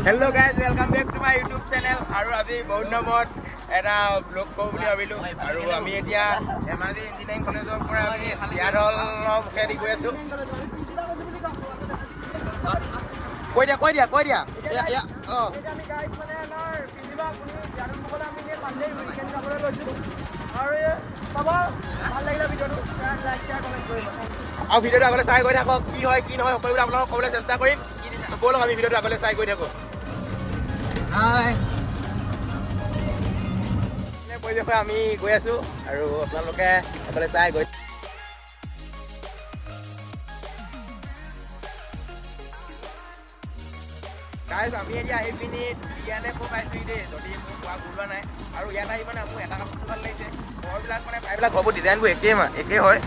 Hello guys, welcome back to my YouTube channel. আৰু আমি বহুত নামত এটা ব্লগ কৰো বুলি ভাবিলো আৰু আমি এতিয়া ধেমাজি ইঞ্জিনিয়াৰিং কলেজৰ পৰা আমি জিয়াদলৰ মুখেদি গৈ আছো। কৈ দিয়া আমি গাইজ মানে আমাৰ পিজিবা আপুনি জিয়াদল মুখলৈ আমি পালে উইকেণ্ড যাবলৈ লৈছো আৰু চাব ভাল লাগিলে ভিডিঅ'টো লাইক শ্বেয়াৰ কমেণ্ট কৰিব আৰু ভিডিঅ'টো আগলৈ চাই গৈ থাকক কি হয় কি নহয় সকলোবিলাক আপোনালোকক ক'বলৈ চেষ্টা কৰিম। ব'লক আমি ভিডিঅ'টো আগলৈ চাই গৈ থাকো। পৰিৱেশে আমি গৈ আছো আৰু আপোনালোকে আগলৈ চাই গৈ গাইজ আমি এতিয়া আহি পিনি ইয়াতে কৈ পাইছোঁ দেই যদি মোৰ কোৱা ভুল হোৱা নাই আৰু ইয়াত আহি মানে মোৰ এটা কাম ভাল লাগিছে ঘৰবিলাক মানে প্ৰায়বিলাক ঘৰবোৰ ডিজাইনবোৰ একেই হয়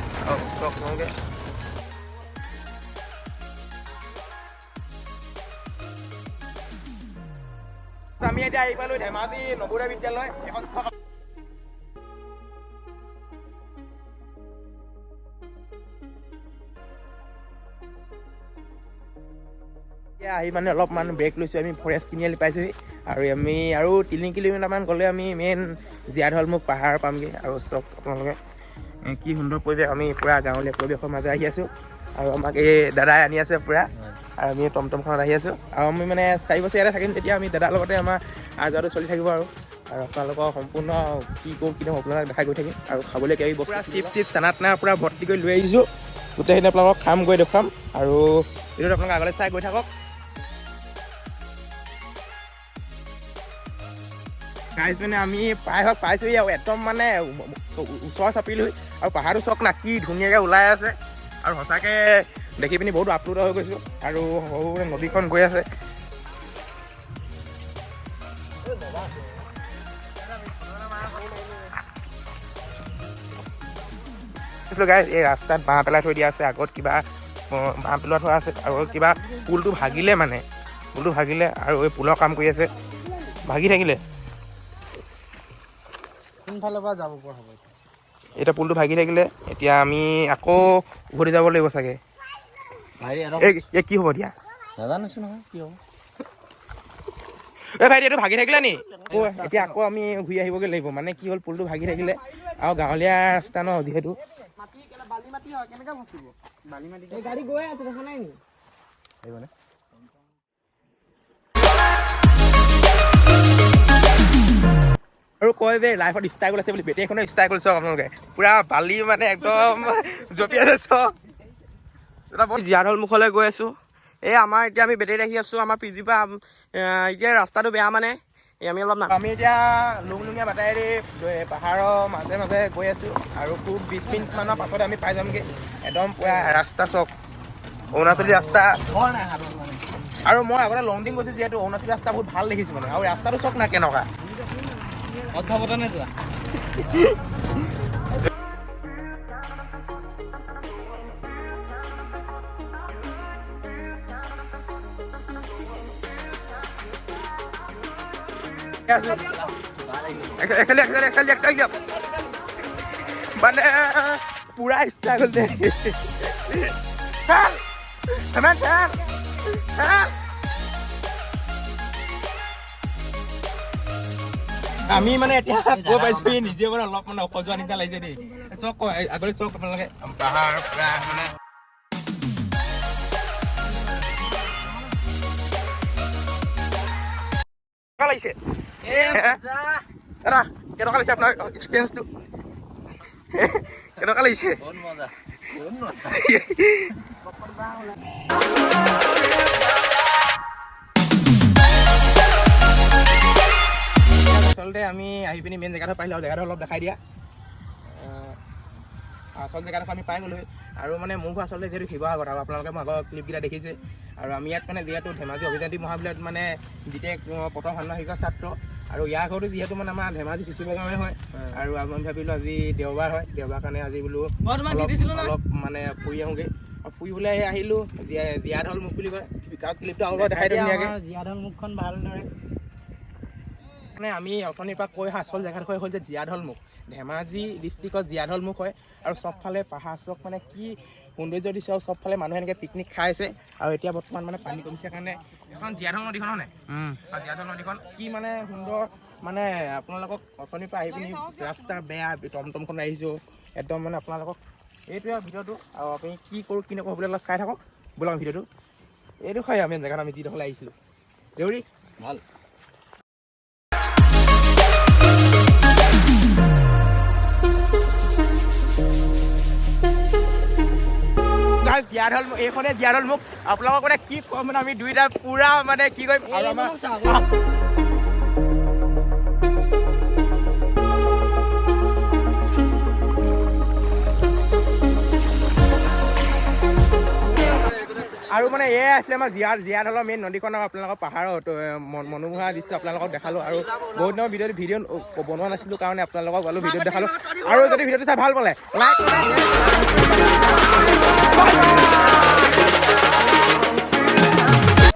তোমালোকে আমি এতিয়া আহি পালোঁ ধেমাজি নৱোদয় বিদ্যালয় এখন আহি মানে অলপমান ব্ৰেক লৈছোঁ আমি ফৰেষ্ট তিনিআলি পাইছোঁহি আৰু আমি আৰু 3 কিলোমিটাৰমান গ'লে আমি মেইন জিয়াদলমুখ পাহাৰ পামগৈ আৰু চব আপোনালোকে কি সুন্দৰ পৰিৱেশ আমি পূৰা গাঁৱলীয়া পৰিৱেশৰ মাজে আহি আছোঁ আৰু আমাক এই দাদাই আনি আছে পূৰা আৰু আমি টমটমখনত আহি আছোঁ আৰু আমি মানে 4 বছৰ ইয়াতে থাকিম তেতিয়া আমি দাদাৰ লগতে আমাৰ যোৱাটো চলি থাকিব আৰু আপোনালোকৰ সম্পূৰ্ণ কি কৰোঁ কি নহয় আপোনালোকক দেখাই গৈ থাকিম আৰু খাবলৈ কিবি পূৰা চিপ চানা টানা পূৰা ভৰ্তি কৰি লৈ আহিছোঁ গোটেইখিনি আপোনালোকক খাম গৈ দেখুৱাম আৰু ভিডিঅ'টো আপোনালোকে আগলৈ চাই গৈ থাকক। গাইজ মানে আমি প্ৰায়ভাগ পাইছোঁহি আৰু একদম মানে ওচৰ চাপিলোহি আৰু পাহাৰটো চক না কি ধুনীয়াকৈ ওলাই আছে আৰু সঁচাকৈ দেখি পিনি বহুত আপ্লুত হৈ গৈছোঁ আৰু সৰু নদীখন গৈ আছে গাইজ এই ৰাস্তাত বাঁহ পেলাই থৈ দিয়া আছে আগত কিবা বাঁহ পেলোৱা থোৱা আছে আৰু কিবা পুলটো ভাগিলে আৰু এই পুলৰ কাম কৰি আছে ভাগি থাকিলে কোনফালৰ পৰা যাব পৰা হ'ব এতিয়া পুলটো ভাগি থাকিলে এতিয়া আমি আকৌ উভতি যাব লাগিব চাগে এই কি হ'ব এতিয়া নাজানিছোঁ নহয় কি হ'ব এই ভাইটি এইটো ভাগি থাকিলে নি এতিয়া আকৌ আমি ঘূৰি আহিবগৈ লাগিব মানে কি হ'ল পুলটো ভাগি থাকিলে আৰু গাঁৱলীয়া ৰাস্তা ন যিহেতু বালি মাটি হয় কেনেকৈ ভচিব বালি মাটি গাড়ী গৈ আছে দেখা নাই নি আৰু কয় যে লাইফত ষ্টাইল আছে বুলি বেটেৰীখনো ষ্টাইল চাওক আপোনালোকে পূৰা বালি মানে একদম জঁপি আছে চব জিয়াদল মুখলৈ গৈ আছোঁ এই আমাৰ এতিয়া আমি বেটেৰীত আহি আছোঁ আমাৰ পিজিৰ পৰা এতিয়া ৰাস্তাটো বেয়া মানে আমি আমি এতিয়া লুংলুঙীয়া বাটাইদি পাহাৰৰ মাজে মাজে গৈ আছোঁ আৰু খুব 20 মিনিটমানৰ পাছত আমি পাই যামগৈ একদম পূৰা ৰাস্তা চক অৰুণাচলী ৰাস্তা আৰু মই আগতে লংডিং গৈছোঁ যিহেতু অৰুণাচলী ৰাস্তা বহুত ভাল দেখিছোঁ মানে আৰু ৰাস্তাটো চক না কেনেকুৱা অধ্যাৱতনে যোৱা মানে পুৰা ষ্টাইল দে আমি মানে এতিয়া গৈ পাইছোঁ নিজে মানে অলপ মানে অসজোৱা নিচিনা লাগিছে দেই চক আগলৈ চক আপোনালোকে পাহাৰ পুৰা মানে লাগিছে দাদা কেনেকুৱা লাগিছে আপোনাৰ এক্সপিৰিয়েঞ্চটো কেনেকুৱা লাগিছে আচলতে আমি আহি পিনি মেইন জেগাটো পাৰিলোঁ আৰু জেগাটো অলপ দেখাই দিয়া আচল জেগাডোখৰ আমি পাই গ'লোঁ আৰু মানে মোৰ আচলতে যিহেতু শিৱসাগৰ আৰু আপোনালোকে মোৰ আগৰ ক্লিপকেইটা দেখিছে আৰু আমি ইয়াত মানে যিহেতু ধেমাজি অভিযান্ত্ৰিক মহাবিদ্যালয়ত মানে প্ৰথম ষাণ্মাসিকৰ ছাত্ৰ আৰু ইয়াৰ ঘৰতো যিহেতু মানে আমাৰ ধেমাজি পিছুৱা গাঁৱে হয় আৰু আমি ভাবিলোঁ আজি দেওবাৰ হয় দেওবাৰ কাৰণে আজি বোলো অলপ মানে ফুৰি আহোঁগৈ আৰু ফুৰিবলৈ আহিলোঁ জিয়াদল মুখ বুলি কয় ক্লিপটো আৰু দেখাই দিওঁ ধুনীয়াকৈ জিয়াদল মুখখন ভালদৰে মানে আমি অথনিৰ পৰা কৈ আচল জেগাডোখৰ হ'ল যে জীয়াঢলমুখ, ধেমাজি ডিষ্ট্ৰিক্টত জীয়াঢলমুখ হয়। আৰু চবফালে পাহাৰ চব মানে কি সৌন্দৰ্য দিছে আৰু চবফালে মানুহে এনেকৈ পিকনিক খাইছে। আৰু এতিয়া বৰ্তমান মানে পানী কমিছে কাৰণে এখন জীয়াঢল নদীখন হয় নাই, জীয়াঢল নদীখন কি মানে সুন্দৰ। মানে আপোনালোকক অথনিৰ পৰা আহি পিনি ৰাস্তা বেয়া, টমটমখন আহিছোঁ একদম মানে আপোনালোকক এইটোৱে ভিডিঅ'টো। আৰু আপুনি কি কৰোঁ কি নকৰোঁ হ'বলৈ অলপ চাই থাকক বোলক ভিডিঅ'টো। এইডোখৰে আমি জেগাত আমি যিডোখৰলৈ আহিছিলোঁ দেউৰী ভাল। জীয়াঢলমুখ, এইখনে জীয়াঢলমুখ। আপোনালোকক মানে কি ক'ম মানে আমি দুইটা পুৰা মানে কি কৰিম আৰু আমাৰ আৰু মানে এয়াই আছিলে আমাৰ জীয়াঢলৰ মেইন নদীখন। আপোনালোকৰ পাহাৰত মনোমোহা দৃশ্য আপোনালোকক দেখালোঁ। আৰু বহুত দিনৰ ভিডিঅ' বনোৱা নাছিলোঁ কাৰণে আপোনালোকক অলপ ভিডিঅ'ত দেখালোঁ। আৰু যদি ভিডিঅ'টো চাই ভাল পালে লাইক